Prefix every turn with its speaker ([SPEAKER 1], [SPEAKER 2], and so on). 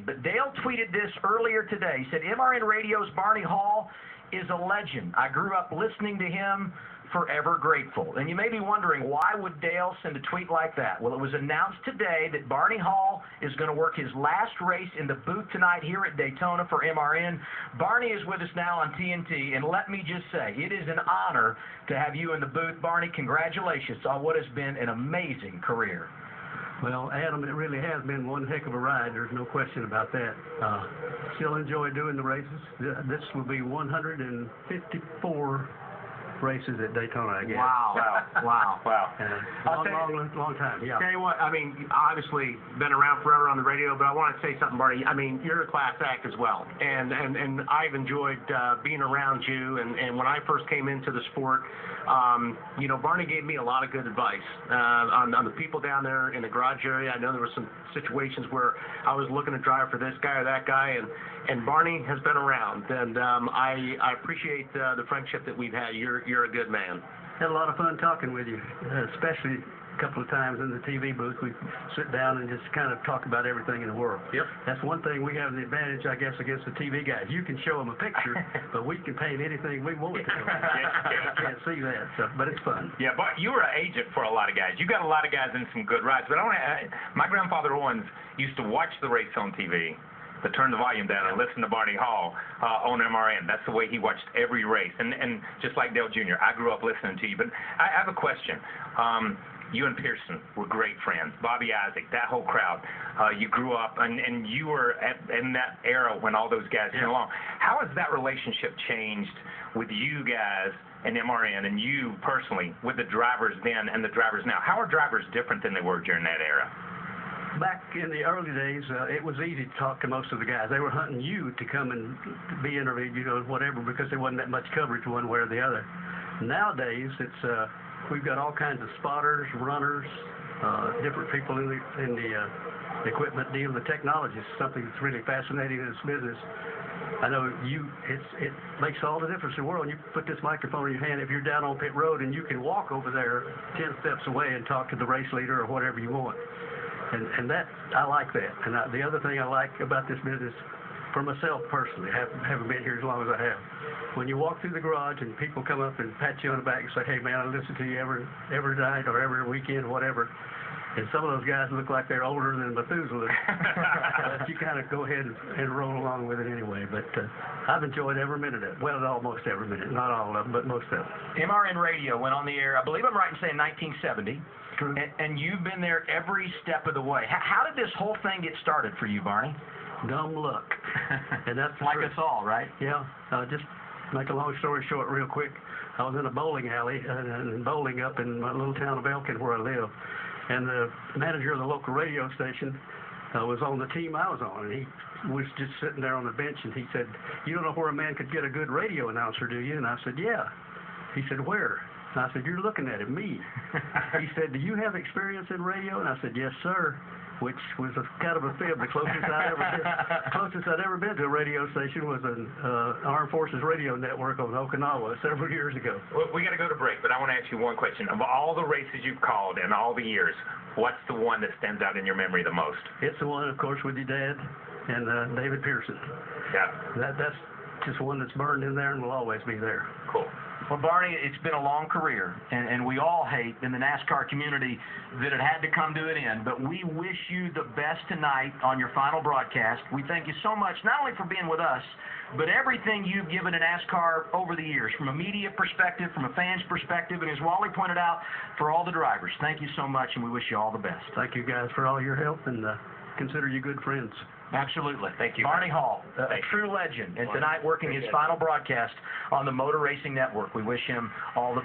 [SPEAKER 1] name, but Dale tweeted this earlier today. He said, MRN Radio's Barney Hall is a legend. I grew up listening to him, forever grateful. And you may be wondering, why would Dale send a tweet like that? Well, it was announced today that Barney Hall is going to work his last race in the booth tonight here at Daytona for MRN. Barney is with us now on TNT, and let me just say, it is an honor to have you in the booth. Barney, congratulations on what has been an amazing career.
[SPEAKER 2] Well, Adam, it really has been one heck of a ride. There's no question about that. Still enjoy doing the races. This will be 154 races at Daytona, I guess.
[SPEAKER 3] Wow.
[SPEAKER 2] Long time, yeah.
[SPEAKER 3] Tell you what, I mean, obviously been around forever on the radio, but I want to say something, Barney. I mean, you're a class act as well, and I've enjoyed being around you, and when I first came into the sport, you know, Barney gave me a lot of good advice on the people down there in the garage area. I know there were some situations where I was looking to drive for this guy or that guy, and Barney has been around, and I appreciate the friendship that we've had. You're a good man.
[SPEAKER 2] Had a lot of fun talking with you, especially a couple of times in the TV booth. We sit down and just kind of talk about everything in the world.
[SPEAKER 3] Yep.
[SPEAKER 2] That's one thing we have the advantage, I guess, against the TV guys. You can show them a picture, but we can paint anything we want to. You can't see that, but it's fun.
[SPEAKER 4] Yeah, but you were an agent for a lot of guys. You got a lot of guys in some good rides. But my grandfather Owens used to watch the race on TV, to turn the volume down and listen to Barney Hall on MRN. That's the way he watched every race. And just like Dale Jr., I grew up listening to you. But I have a question. You and Pearson were great friends. Bobby Isaac, that whole crowd. You grew up, and you were in that era when all those guys came along. How has that relationship changed with you guys and MRN, and you personally, with the drivers then and the drivers now? How are drivers different than they were during that era?
[SPEAKER 2] Back in the early days, it was easy to talk to most of the guys. They were hunting you to come and be interviewed, you know, whatever, because there wasn't that much coverage one way or the other. Nowadays, it's we've got all kinds of spotters, runners, different people in the equipment deal. The technology is something that's really fascinating in this business. I know it makes all the difference in the world. You put this microphone in your hand, if you're down on pit road, and you can walk over there 10 steps away and talk to the race leader or whatever you want. And that, I like that. And the other thing I like about this business, for myself personally, haven't been here as long as I have, when you walk through the garage and people come up and pat you on the back and say, hey man, I listen to you every night or every weekend, whatever, and some of those guys look like they're older than Methuselah, you kind of go ahead and roll along with it anyway. But I've enjoyed every minute of it. Well, almost every minute. Not all of them, but most of them.
[SPEAKER 1] MRN Radio went on the air, I believe I'm right in saying 1970. True. And you've been there every step of the way. How did this whole thing get started for you, Barney?
[SPEAKER 2] Dumb luck. And that's
[SPEAKER 1] like us all, right?
[SPEAKER 2] Yeah. Just make a long story short real quick. I was in a bowling alley and bowling up in my little town of Elkin where I live. And the manager of the local radio station was on the team I was on. And he was just sitting there on the bench, and he said, you don't know where a man could get a good radio announcer, do you? And I said, yeah. He said, where? And I said, you're looking at it, me. He said, do you have experience in radio? And I said, yes, sir, which was kind of a fib. The closest I'd ever been to a radio station was an Armed Forces radio network on Okinawa several years ago.
[SPEAKER 4] Well, we got to go to break, but I want to ask you one question. Of all the races you've called in all the years, what's the one that stands out in your memory the most?
[SPEAKER 2] It's the one, of course, with your dad and David Pearson.
[SPEAKER 4] Yeah.
[SPEAKER 2] That's just one that's burned in there and will always be there.
[SPEAKER 4] Cool.
[SPEAKER 1] Well, Barney, it's been a long career, and we all hate in the NASCAR community that it had to come to an end, but we wish you the best tonight on your final broadcast. We thank you so much, not only for being with us, but everything you've given to NASCAR over the years, from a media perspective, from a fan's perspective, and as Wally pointed out, for all the drivers. Thank you so much, and we wish you all the best.
[SPEAKER 2] Thank you guys for all your help, and consider you good friends.
[SPEAKER 1] Absolutely.
[SPEAKER 4] Thank you.
[SPEAKER 1] Barney Hall, a true legend, and tonight working his final broadcast on the Motor Racing Network. We wish him all the